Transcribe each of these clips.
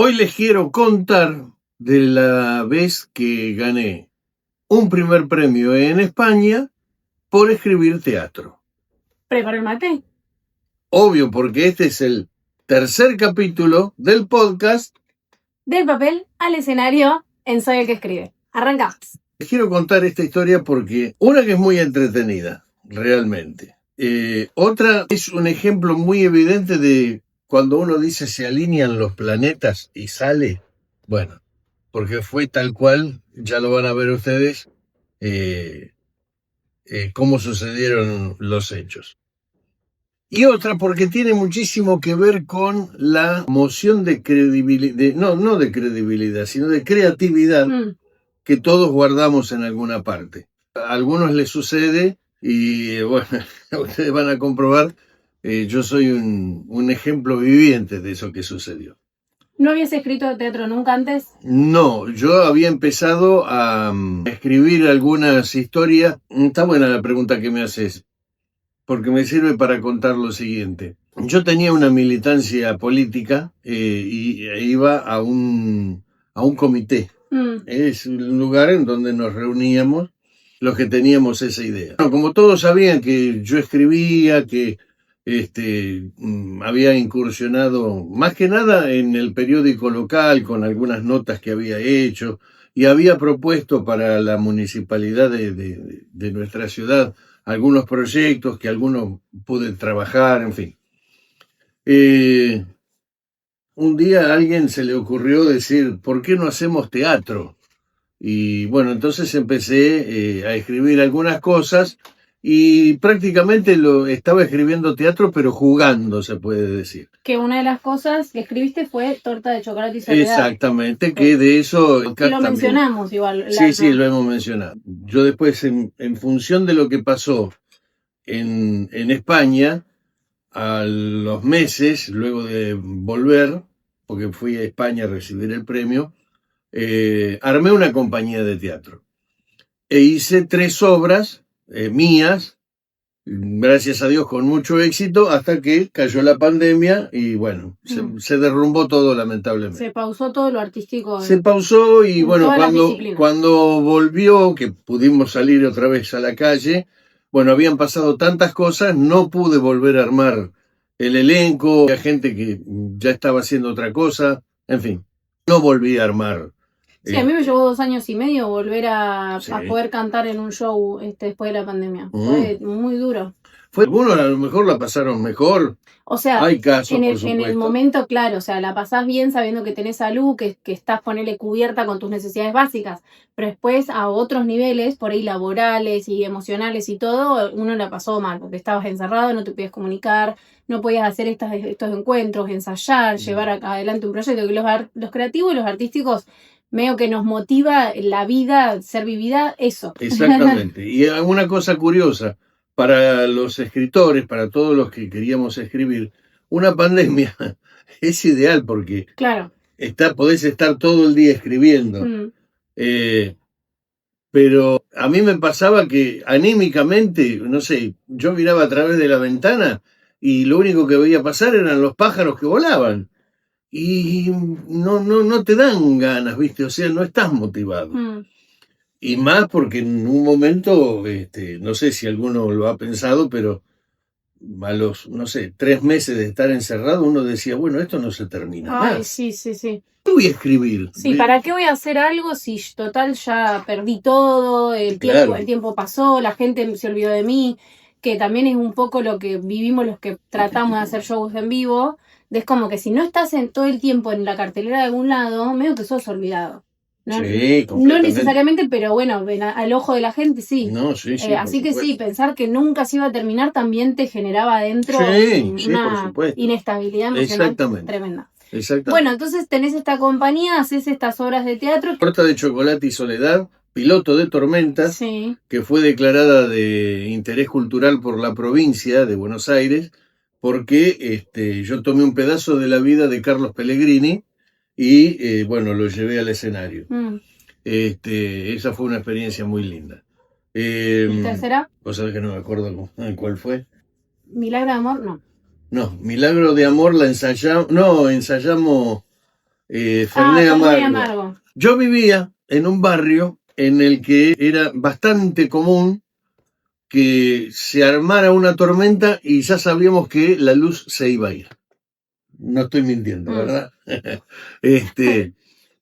Hoy les quiero contar de la vez que gané un primer premio en España por escribir teatro. ¿Preparo el mate? Obvio, porque este es el tercer capítulo del podcast Del papel al escenario en Soy el que escribe. Arrancamos. Les quiero contar esta historia porque una que es muy entretenida, realmente. Otra es un ejemplo muy evidente de cuando uno dice se alinean los planetas y sale. Bueno, porque fue tal cual, ya lo van a ver ustedes, cómo sucedieron los hechos. Y otra porque tiene muchísimo que ver con la moción de credibilidad, no de credibilidad, sino de creatividad que todos guardamos en alguna parte. A algunos les sucede y bueno, ustedes van a comprobar, yo soy un ejemplo viviente de eso que sucedió. ¿No habías escrito teatro nunca antes? No, yo había empezado a escribir algunas historias. Está buena la pregunta que me haces, porque me sirve para contar lo siguiente. Yo tenía una militancia política y iba a un comité. Es un lugar en donde nos reuníamos los que teníamos esa idea. Bueno, como todos sabían que yo escribía, que había incursionado más que nada en el periódico local con algunas notas que había hecho y había propuesto para la municipalidad de nuestra ciudad algunos proyectos que algunos pude trabajar, en fin. Un día a alguien se le ocurrió decir, ¿por qué no hacemos teatro? Y bueno, entonces empecé a escribir algunas cosas y prácticamente lo estaba escribiendo teatro, pero jugando, se puede decir. Que una de las cosas que escribiste fue Torta de chocolate y soledad. Exactamente, que de eso... Lo mencionamos igual. Sí, lo hemos mencionado. Yo después, en función de lo que pasó en España, a los meses, luego de volver, porque fui a España a recibir el premio, armé una compañía de teatro e hice 3 obras mías, gracias a Dios con mucho éxito, hasta que cayó la pandemia y bueno, se derrumbó todo lamentablemente. Se pausó todo lo artístico. Se pausó y bueno, cuando volvió, que pudimos salir otra vez a la calle, bueno, habían pasado tantas cosas, no pude volver a armar el elenco, había gente que ya estaba haciendo otra cosa, en fin, no volví a armar. Sí, a mí me llevó 2 años y medio volver a poder cantar en un show después de la pandemia. Fue muy duro. Algunos a lo mejor la pasaron mejor. O sea, hay casos, en el momento, claro, o sea, la pasás bien sabiendo que tenés salud, que estás, ponele, cubierta con tus necesidades básicas, pero después a otros niveles, por ahí laborales y emocionales y todo, uno la pasó mal, porque estabas encerrado, no te podías comunicar, no podías hacer estos encuentros, ensayar, llevar adelante un proyecto, que los creativos y los artísticos medio que nos motiva la vida, ser vivida, eso. Exactamente. Y una cosa curiosa, para los escritores, para todos los que queríamos escribir, una pandemia es ideal porque claro, podés estar todo el día escribiendo. Pero a mí me pasaba que anímicamente, no sé, yo miraba a través de la ventana y lo único que veía pasar eran los pájaros que volaban. Y no te dan ganas, ¿viste? O sea, no estás motivado. Y más porque en un momento, no sé si alguno lo ha pensado, pero a los, 3 meses de estar encerrado, uno decía, bueno, esto no se termina más. Sí. ¿Qué voy a escribir? Sí, ¿para qué voy a hacer algo si total ya perdí todo, el tiempo pasó, la gente se olvidó de mí? Que también es un poco lo que vivimos los que tratamos de hacer shows en vivo. Es como que si no estás todo el tiempo en la cartelera de algún lado, medio que sos olvidado. ¿No? Sí, no necesariamente, pero bueno, al ojo de la gente sí. No, sí, así que sí, pensar que nunca se iba a terminar también te generaba adentro una inestabilidad emocional tremenda. Exactamente. Bueno, entonces tenés esta compañía, haces estas obras de teatro. Torta de chocolate y soledad, piloto de tormentas, que fue declarada de interés cultural por la provincia de Buenos Aires, porque yo tomé un pedazo de la vida de Carlos Pellegrini y bueno, lo llevé al escenario. Esa fue una experiencia muy linda. ¿Y tercera? Vos sabés que no me acuerdo cuál fue. Milagro de amor, no. No, Milagro de amor la ensayamos. No, ensayamos Fernet Fernet amargo. amargo. Yo vivía en un barrio en el que era bastante común que se armara una tormenta y ya sabíamos que la luz se iba a ir. No estoy mintiendo, ¿verdad?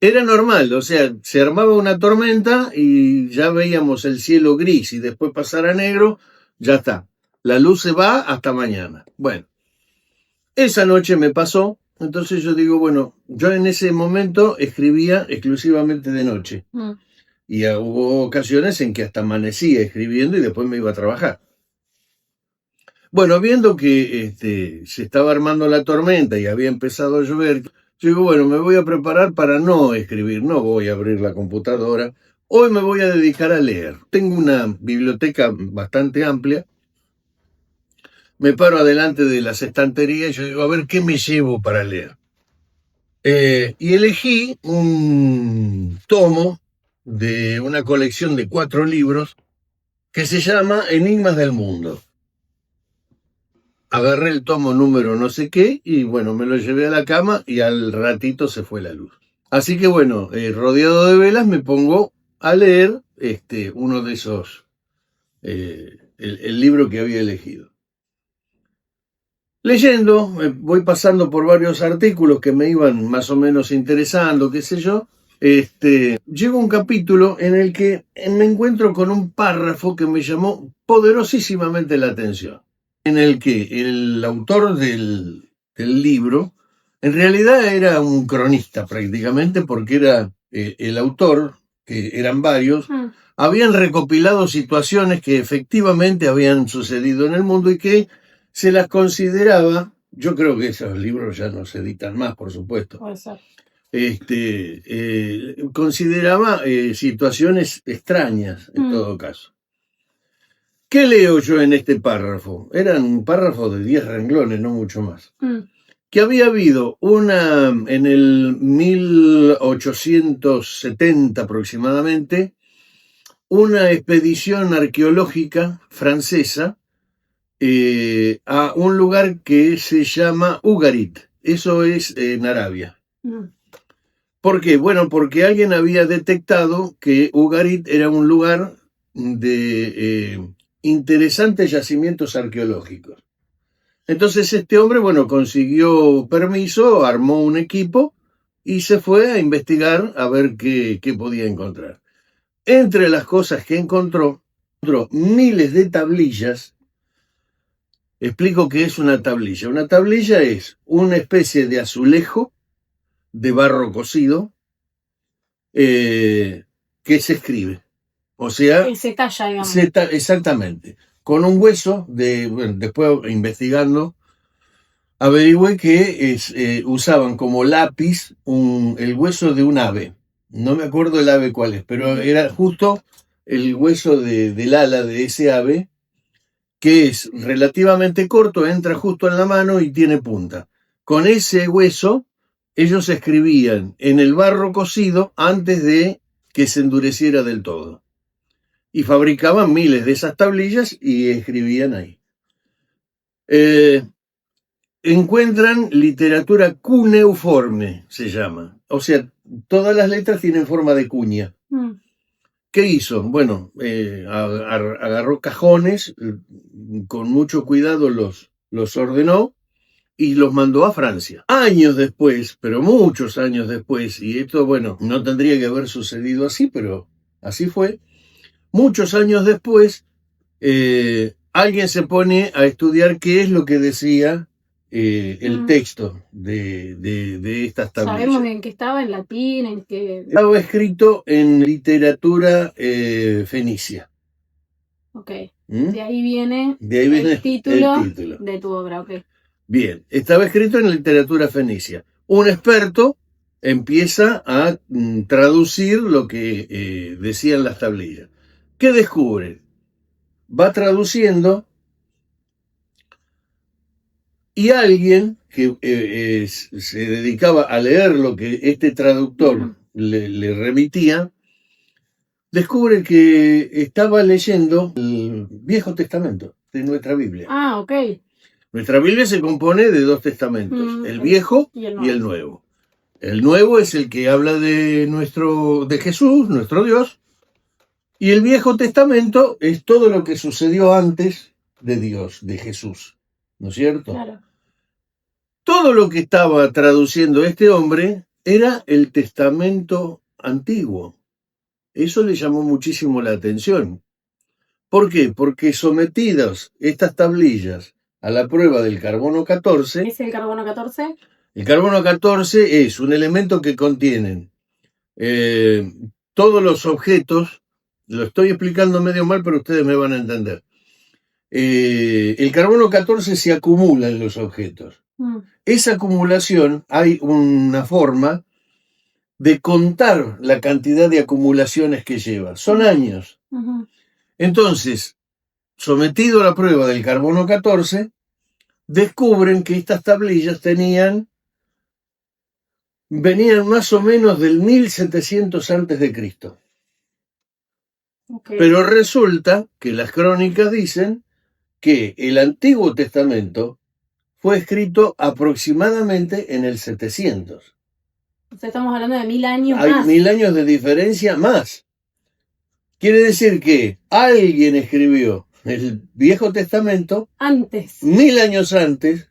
Era normal, o sea, se armaba una tormenta y ya veíamos el cielo gris y después pasar a negro, ya está. La luz se va hasta mañana. Bueno, esa noche me pasó, entonces yo digo, bueno, yo en ese momento escribía exclusivamente de noche. Y hubo ocasiones en que hasta amanecía escribiendo y después me iba a trabajar. Bueno, viendo que se estaba armando la tormenta y había empezado a llover, yo digo, bueno, me voy a preparar para no escribir, no voy a abrir la computadora. Hoy me voy a dedicar a leer. Tengo una biblioteca bastante amplia. Me paro adelante de las estanterías y yo digo, a ver, ¿qué me llevo para leer? Y elegí un tomo de una colección de 4 libros que se llama Enigmas del Mundo. Agarré el tomo número no sé qué y bueno, me lo llevé a la cama y al ratito se fue la luz. Así que bueno, rodeado de velas me pongo a leer uno de esos, el libro que había elegido. Leyendo, voy pasando por varios artículos que me iban más o menos interesando, qué sé yo. Llegó un capítulo en el que me encuentro con un párrafo que me llamó poderosísimamente la atención, en el que el autor del libro en realidad era un cronista prácticamente, porque era el autor, que eran varios, habían recopilado situaciones que efectivamente habían sucedido en el mundo y que se las consideraba, yo creo que esos libros ya no se editan más, por supuesto, consideraba situaciones extrañas en todo caso. ¿Qué leo yo en este párrafo? Eran un párrafo de 10 renglones, no mucho más. Que había habido en el 1870 aproximadamente, una expedición arqueológica francesa a un lugar que se llama Ugarit. Eso es en Arabia. ¿Por qué? Bueno, porque alguien había detectado que Ugarit era un lugar de interesantes yacimientos arqueológicos. Entonces este hombre, bueno, consiguió permiso, armó un equipo y se fue a investigar a ver qué podía encontrar. Entre las cosas que encontró miles de tablillas. Explico qué es una tablilla. Una tablilla es una especie de azulejo de barro cocido que se escribe. O sea, se talla, digamos. Exactamente. Con un hueso, después investigando, averigüé que usaban como lápiz el hueso de un ave. No me acuerdo el ave cuál es, pero era justo el hueso del ala de ese ave, que es relativamente corto, entra justo en la mano y tiene punta. Con ese hueso, ellos escribían en el barro cocido antes de que se endureciera del todo. Y fabricaban miles de esas tablillas y escribían ahí. Encuentran literatura cuneiforme, se llama. O sea, todas las letras tienen forma de cuña. ¿Qué hizo? Bueno, agarró cajones, con mucho cuidado los ordenó y los mandó a Francia. Años después, pero muchos años después, y esto, bueno, no tendría que haber sucedido así, pero así fue. Muchos años después, alguien se pone a estudiar qué es lo que decía el texto de estas tablillas. ¿Sabemos en qué estaba? ¿En latín? ¿En qué? Estaba escrito en literatura fenicia. Ok. De ahí viene el título de tu obra, ok. Bien, estaba escrito en literatura fenicia. Un experto empieza a traducir lo que decían las tablillas. ¿Qué descubre? Va traduciendo y alguien que se dedicaba a leer lo que este traductor le remitía, descubre que estaba leyendo el Viejo Testamento de nuestra Biblia. Ah, ok. Nuestra Biblia se compone de 2 testamentos, el Viejo y el Nuevo. El Nuevo es el que habla de Jesús, nuestro Dios, y el Viejo Testamento es todo lo que sucedió antes de Dios, de Jesús, ¿no es cierto? Claro. Todo lo que estaba traduciendo este hombre era el Testamento antiguo. Eso le llamó muchísimo la atención. ¿Por qué? Porque sometidas estas tablillas a la prueba del carbono 14, ¿Es el carbono 14? el carbono 14 es un elemento que contienen todos los objetos, lo estoy explicando medio mal, pero ustedes me van a entender. El carbono 14 se acumula en los objetos. Esa acumulación, hay una forma de contar la cantidad de acumulaciones que lleva. Son años. Entonces, sometido a la prueba del carbono 14, descubren que estas tablillas venían más o menos del 1700 antes de Cristo. Okay. Pero resulta que las crónicas dicen que el Antiguo Testamento fue escrito aproximadamente en el 700. O sea, estamos hablando de 1000 años Hay más. 1000 años de diferencia más. Quiere decir que alguien escribió el Viejo Testamento antes. 1000 años antes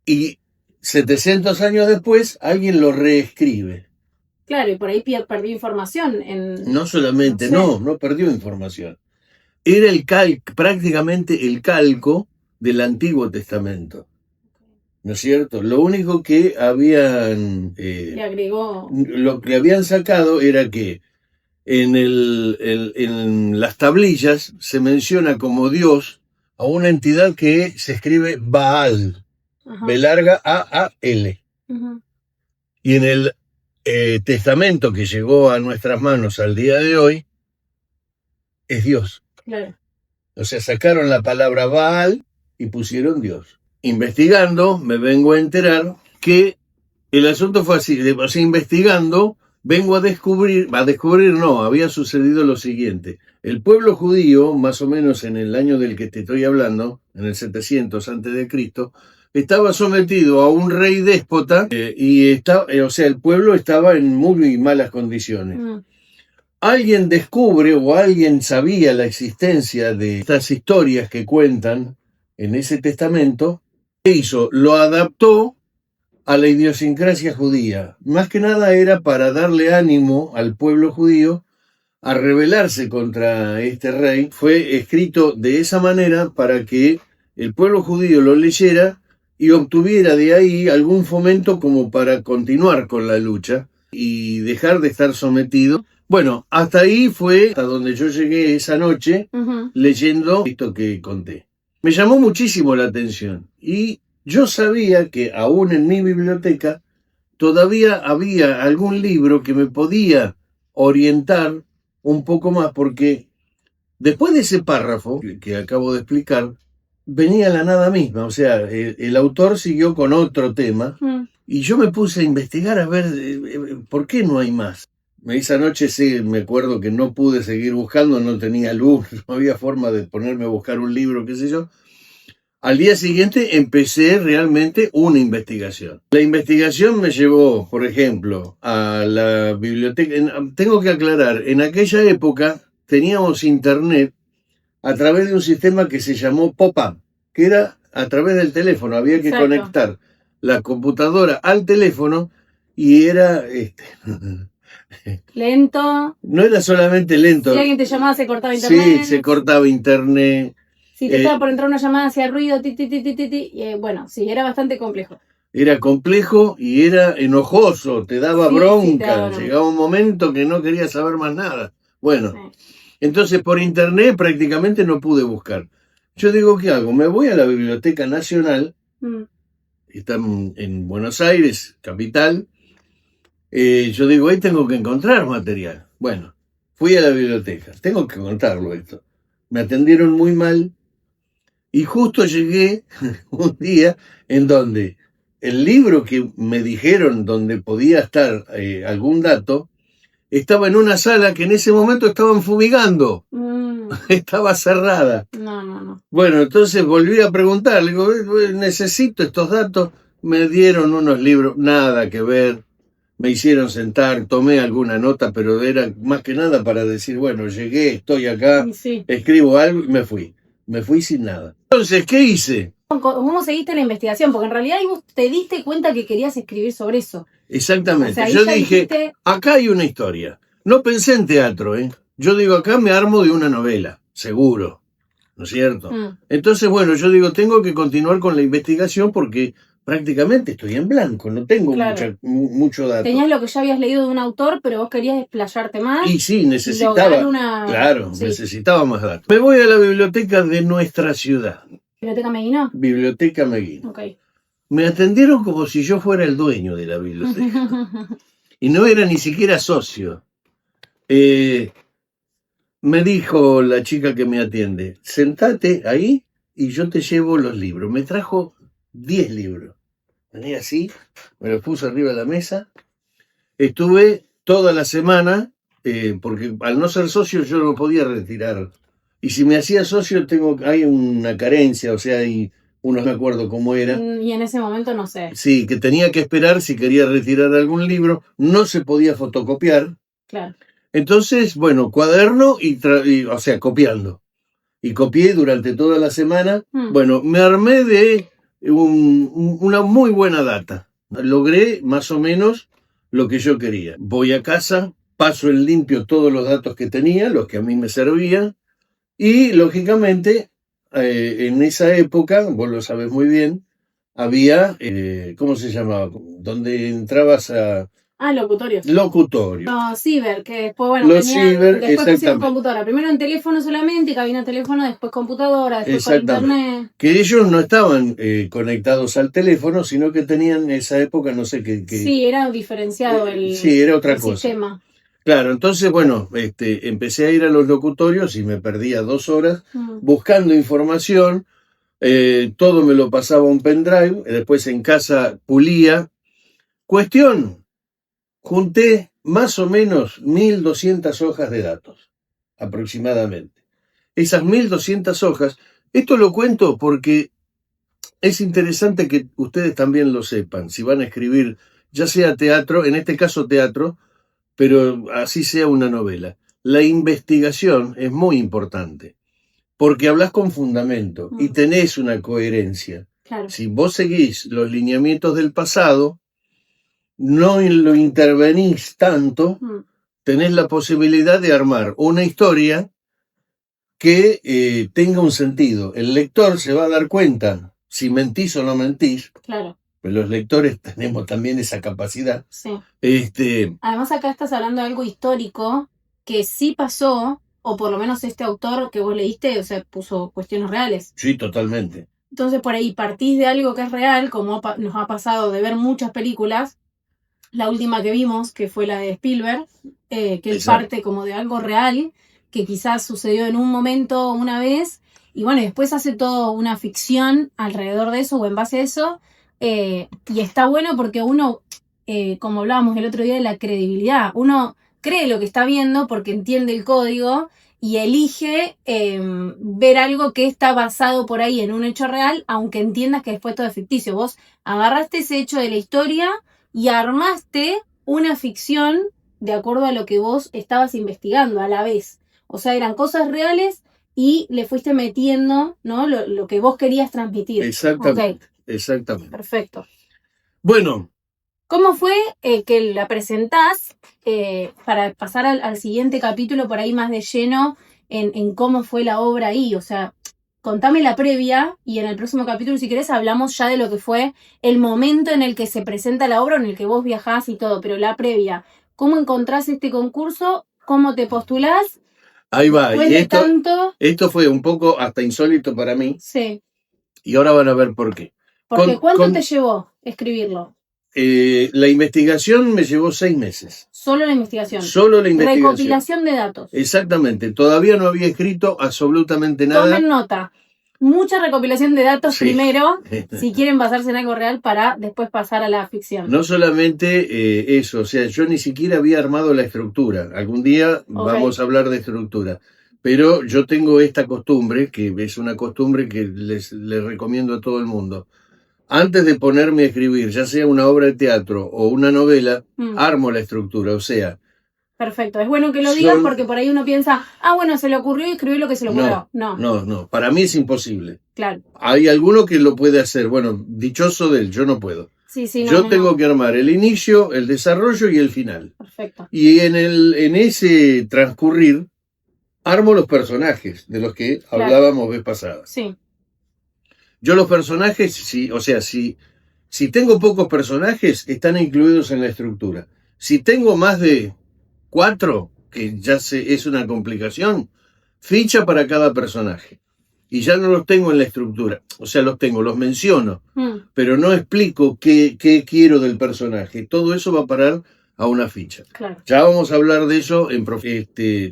y 700 años después alguien lo reescribe. Claro, y por ahí perdió información. No solamente, no perdió información. Era prácticamente el calco del Antiguo Testamento. ¿No es cierto? Lo único que habían... le agregó... Lo que habían sacado era que en las tablillas se menciona como Dios a una entidad que se escribe Baal. Ajá. B larga A-A-L. Uh-huh. Y en el testamento que llegó a nuestras manos al día de hoy, es Dios. Claro. O sea, sacaron la palabra Baal y pusieron Dios. Investigando, me vengo a enterar que el asunto fue así. O sea, investigando, vengo a descubrir no, había sucedido lo siguiente. El pueblo judío, más o menos en el año del que te estoy hablando, en el 700 a.C., estaba sometido a un rey déspota o sea, el pueblo estaba en muy malas condiciones. Alguien descubre o alguien sabía la existencia de estas historias que cuentan en ese testamento. ¿Qué hizo? Lo adaptó a la idiosincrasia judía. Más que nada era para darle ánimo al pueblo judío a rebelarse contra este rey. Fue escrito de esa manera para que el pueblo judío lo leyera y obtuviera de ahí algún fomento como para continuar con la lucha y dejar de estar sometido. Bueno, hasta ahí fue hasta donde yo llegué esa noche, leyendo esto que conté. Me llamó muchísimo la atención y yo sabía que aún en mi biblioteca todavía había algún libro que me podía orientar un poco más, porque después de ese párrafo que acabo de explicar, venía la nada misma. O sea, el autor siguió con otro tema y yo me puse a investigar a ver por qué no hay más. Esa noche sí, me acuerdo que no pude seguir buscando, no tenía luz, no había forma de ponerme a buscar un libro, qué sé yo. Al día siguiente empecé realmente una investigación. La investigación me llevó, por ejemplo, a la biblioteca. Tengo que aclarar, en aquella época teníamos internet a través de un sistema que se llamó pop-up, que era a través del teléfono. Había que conectar la computadora al teléfono y era... lento. No era solamente lento. Si alguien te llamaba, se cortaba internet. Sí, se cortaba internet. Si te estaba por entrar una llamada, hacía ruido, bueno, sí, era bastante complejo. Era complejo y era enojoso, te daba bronca. Llegaba un momento que no quería saber más nada. Bueno, entonces por internet prácticamente no pude buscar. Yo digo, ¿qué hago? Me voy a la Biblioteca Nacional, está en Buenos Aires, capital. Yo digo, ahí tengo que encontrar material. Bueno, fui a la biblioteca, tengo que contarlo esto. Me atendieron muy mal y justo llegué un día en donde el libro que me dijeron donde podía estar algún dato estaba en una sala que en ese momento estaban fumigando. Estaba cerrada. No. Bueno, entonces volví a preguntar, le digo, necesito estos datos. Me dieron unos libros, nada que ver. me hicieron sentar, tomé alguna nota, pero era más que nada para decir, bueno, llegué, estoy acá, Sí. escribo algo y me fui. Me fui sin nada. Entonces, ¿qué hice? ¿Cómo seguiste la investigación? Porque en realidad ahí vos te diste cuenta que querías escribir sobre eso. Exactamente. O sea, ahí yo ya dije, dijiste- acá hay una historia. No pensé en teatro, ¿eh? Yo digo, acá me armo de una novela, seguro, ¿no es cierto? Entonces, bueno, yo digo, tengo que continuar con la investigación porque prácticamente estoy en blanco, no tengo Claro. mucho dato. Tenías lo que ya habías leído de un autor, pero vos querías explayarte más. Y sí, y necesitaba, lograr una... claro, Sí. necesitaba más datos. Me voy a la biblioteca de nuestra ciudad, ¿Biblioteca Meguino? Biblioteca Meguino. Ok. Me atendieron como si yo fuera el dueño de la biblioteca. Y no era ni siquiera socio. Me dijo la chica que me atiende, sentate ahí y yo te llevo los libros. Me trajo 10 libros. Venía así, me los puso arriba de la mesa. Estuve toda la semana, porque al no ser socio yo no podía retirar. Y si me hacía socio hay una carencia, o sea, no me acuerdo cómo era. Y en ese momento no sé. Sí, que tenía que esperar si quería retirar algún libro. No se podía fotocopiar. Claro. Entonces, bueno, cuaderno o sea, copiando. Y copié durante toda la semana. Bueno, me armé de una muy buena data. Logré más o menos lo que yo quería. Voy a casa, paso en limpio todos los datos que tenía, los que a mí me servían. Y, lógicamente, en esa época, vos lo sabés muy bien, había, ¿cómo se llamaba? Donde entrabas a... locutorios. Locutorio. Los ciber, que después, bueno, Los ciber, después pusieron exactamente. computadora. Primero en teléfono solamente, cabina de teléfono, después computadora, después con internet. Que ellos no estaban conectados al teléfono, sino que tenían en esa época, no sé qué. Sí, era diferenciado sí, era otra cosa. Sistema. Claro, entonces, bueno, empecé a ir a los locutorios y me perdía 2 horas buscando información. Todo me lo pasaba a un pendrive, después en casa pulía. Cuestión, junté más o menos 1200 hojas de datos, aproximadamente. Esas 1200 hojas, esto lo cuento porque es interesante que ustedes también lo sepan, si van a escribir, ya sea teatro, en este caso teatro, pero así sea una novela. La investigación es muy importante, porque hablas con fundamento y tenés una coherencia. Claro. Si vos seguís los lineamientos del pasado, no lo intervenís tanto, tenés la posibilidad de armar una historia que tenga un sentido. El lector se va a dar cuenta si mentís o no mentís. Claro. Pero los lectores tenemos también esa capacidad. Sí. Además, acá estás hablando de algo histórico que sí pasó, o por lo menos este autor que vos leíste, o sea, puso cuestiones reales. Sí, totalmente. Entonces, por ahí partís de algo que es real, como nos ha pasado de ver muchas películas. La última que vimos, que fue la de Spielberg, que él parte como de algo real, que quizás sucedió en un momento, una vez, y bueno, después hace toda una ficción alrededor de eso o en base a eso, y está bueno porque uno, como hablábamos el otro día de la credibilidad, uno cree lo que está viendo porque entiende el código y elige ver algo que está basado por ahí en un hecho real, aunque entiendas que después todo es ficticio. Vos agarraste ese hecho de la historia y armaste una ficción de acuerdo a lo que vos estabas investigando a la vez. O sea, eran cosas reales y le fuiste metiendo, ¿no? Lo que vos querías transmitir. Exactamente. Exactamente. Perfecto. Bueno. ¿Cómo fue que la presentás para pasar al siguiente capítulo por ahí más de lleno en cómo fue la obra ahí? O sea, contame la previa y en el próximo capítulo, si querés, hablamos ya de lo que fue el momento en el que se presenta la obra, en el que vos viajás y todo, pero la previa. ¿Cómo encontrás este concurso? ¿Cómo te postulás? Ahí va. Y esto fue un poco hasta insólito para mí. Sí. Y ahora van a ver por qué. Porque ¿cuánto te llevó escribirlo? La investigación me llevó 6 meses. Solo la investigación. Solo la investigación. Recopilación de datos. Exactamente. Todavía no había escrito absolutamente nada. Tomen nota. Mucha recopilación de datos primero, si quieren basarse en algo real, para después pasar a la ficción. No solamente eso, o sea, yo ni siquiera había armado la estructura. Algún día vamos a hablar de estructura. Pero yo tengo esta costumbre, que es una costumbre que les recomiendo a todo el mundo. antes de ponerme a escribir, ya sea una obra de teatro o una novela, Mm. armo la estructura. O sea, Perfecto, es bueno que lo digas porque por ahí uno piensa, bueno, se le ocurrió y escribió lo que se le ocurrió. No, para mí es imposible. Claro. Hay alguno que lo puede hacer, bueno, dichoso de él, yo no puedo. Sí, yo tengo que armar el inicio, el desarrollo y el final. Perfecto. Y en ese transcurrir, armo los personajes de los que hablábamos vez pasada. Sí. Yo los personajes, si tengo pocos personajes, están incluidos en la estructura. Si tengo más de 4, que ya es una complicación, ficha para cada personaje. Y ya no los tengo en la estructura. O sea, los menciono, pero no explico qué quiero del personaje. Todo eso va a parar a una ficha. Claro. Ya vamos a hablar de eso en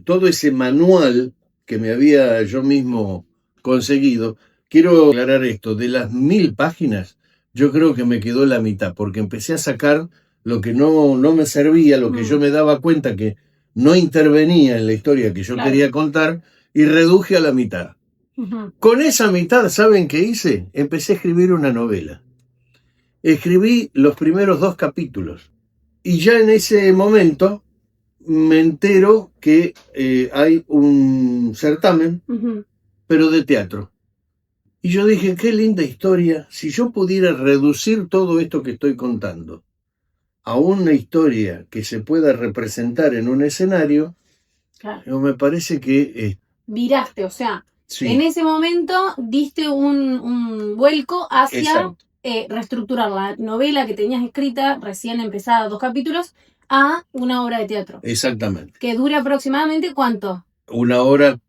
todo ese manual que me había yo mismo conseguido. Quiero aclarar esto, de las 1000 páginas, yo creo que me quedó la mitad, porque empecé a sacar lo que no me servía, lo que yo me daba cuenta que no intervenía en la historia que yo quería contar, y reduje a la mitad. Con esa mitad, ¿saben qué hice? Empecé a escribir una novela. Escribí los primeros 2 capítulos. Y ya en ese momento me entero que hay un certamen, pero de teatro. Y yo dije, qué linda historia. Si yo pudiera reducir todo esto que estoy contando a una historia que se pueda representar en un escenario, me parece que... viraste, o sea... Sí. En ese momento diste un vuelco hacia reestructurar la novela que tenías escrita, recién empezada, 2 capítulos, a una obra de teatro. Exactamente. Que dura aproximadamente ¿cuánto? 1 hora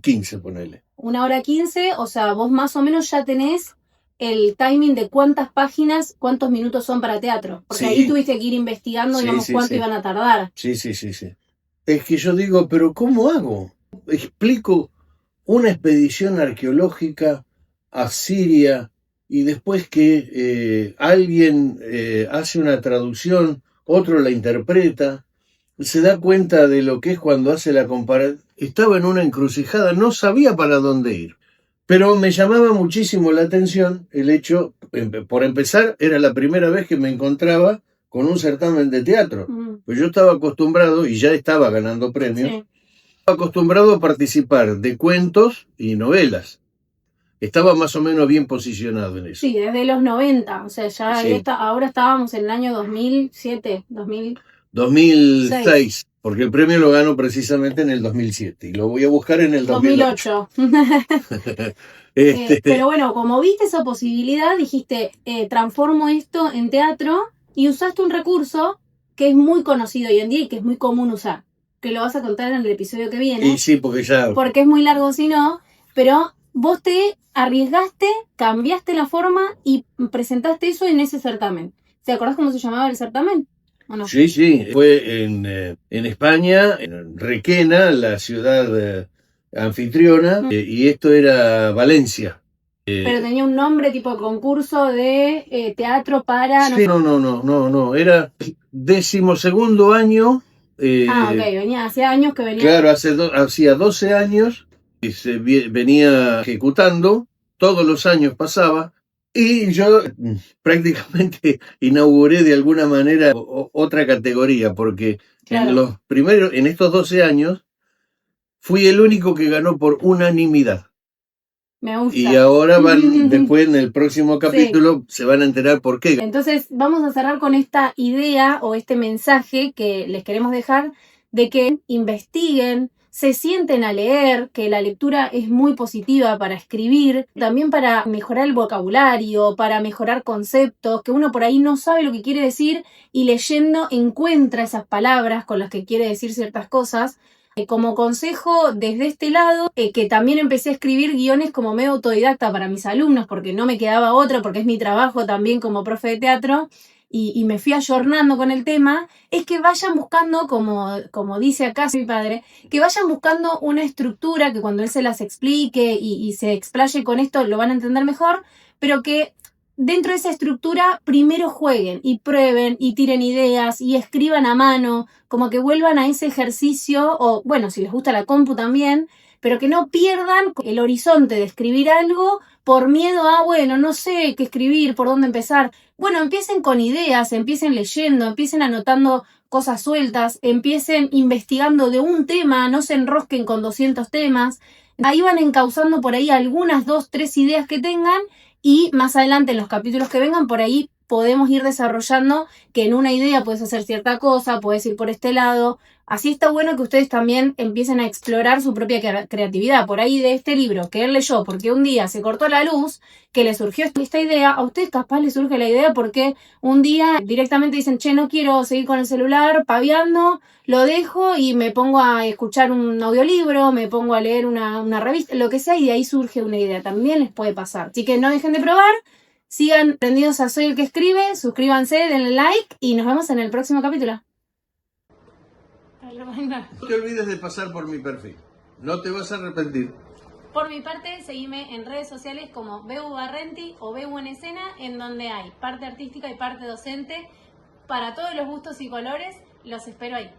15, ponele. 1 hora 15, o sea, vos más o menos ya tenés el timing de cuántas páginas, cuántos minutos son para teatro. Porque ahí tuviste que ir investigando, digamos, cuánto iban a tardar. Sí. Es que yo digo, ¿pero cómo hago? Explico una expedición arqueológica a Siria y después que alguien hace una traducción, otro la interpreta, se da cuenta de lo que es cuando hace la comparación. Estaba en una encrucijada, no sabía para dónde ir. Pero me llamaba muchísimo la atención el hecho, por empezar, era la primera vez que me encontraba con un certamen de teatro. Pues yo estaba acostumbrado, y ya estaba ganando premios, acostumbrado a participar de cuentos y novelas. Estaba más o menos bien posicionado en eso. Sí, desde los 90, o sea, ya ahora estábamos en el año 2007, 2006, porque el premio lo gano precisamente en el 2007 y lo voy a buscar en el 2008. Pero bueno, como viste esa posibilidad, dijiste, transformo esto en teatro y usaste un recurso que es muy conocido hoy en día y que es muy común usar, que lo vas a contar en el episodio que viene. Y sí, porque es muy largo si no, pero vos te arriesgaste, cambiaste la forma y presentaste eso en ese certamen. ¿Te acordás cómo se llamaba el certamen? ¿O no? Sí, fue en España, en Requena, la ciudad anfitriona, y esto era Valencia. Pero tenía un nombre tipo concurso de teatro para... Sí, no, era 12º año. Hacía años que venía. Claro, hacía 12 años que se venía ejecutando, todos los años pasaba, y yo prácticamente inauguré de alguna manera otra categoría, porque en estos 12 años, fui el único que ganó por unanimidad. Me gusta. Y ahora después en el próximo capítulo se van a enterar por qué. Entonces vamos a cerrar con esta idea o este mensaje que les queremos dejar de que investiguen, se sienten a leer, que la lectura es muy positiva para escribir, también para mejorar el vocabulario, para mejorar conceptos, que uno por ahí no sabe lo que quiere decir y leyendo encuentra esas palabras con las que quiere decir ciertas cosas. Como consejo desde este lado, que también empecé a escribir guiones como medio autodidacta para mis alumnos, porque no me quedaba otra, porque es mi trabajo también como profe de teatro, y me fui ayornando con el tema, es que vayan buscando, como dice acá mi padre, que vayan buscando una estructura que cuando él se las explique y se explaye con esto lo van a entender mejor, pero que dentro de esa estructura primero jueguen y prueben y tiren ideas y escriban a mano, como que vuelvan a ese ejercicio, o bueno, si les gusta la compu también, pero que no pierdan el horizonte de escribir algo por miedo a, bueno, no sé qué escribir, por dónde empezar. Bueno, empiecen con ideas, empiecen leyendo, empiecen anotando cosas sueltas, empiecen investigando de un tema, no se enrosquen con 200 temas. Ahí van encauzando por ahí algunas 2, 3 ideas que tengan y más adelante en los capítulos que vengan por ahí podemos ir desarrollando que en una idea puedes hacer cierta cosa, puedes ir por este lado. Así está bueno que ustedes también empiecen a explorar su propia creatividad. Por ahí de este libro que él leyó porque un día se cortó la luz, que le surgió esta idea, a ustedes capaz les surge la idea porque un día directamente dicen, che, no quiero seguir con el celular paviando, lo dejo y me pongo a escuchar un audiolibro, me pongo a leer una revista, lo que sea, y de ahí surge una idea. También les puede pasar. Así que no dejen de probar. Sigan prendidos a Soy el que escribe, suscríbanse, denle like y nos vemos en el próximo capítulo. No te olvides de pasar por mi perfil, no te vas a arrepentir. Por mi parte, seguime en redes sociales como Bebu Barrenti o Bebu en Escena, en donde hay parte artística y parte docente para todos los gustos y colores. Los espero ahí.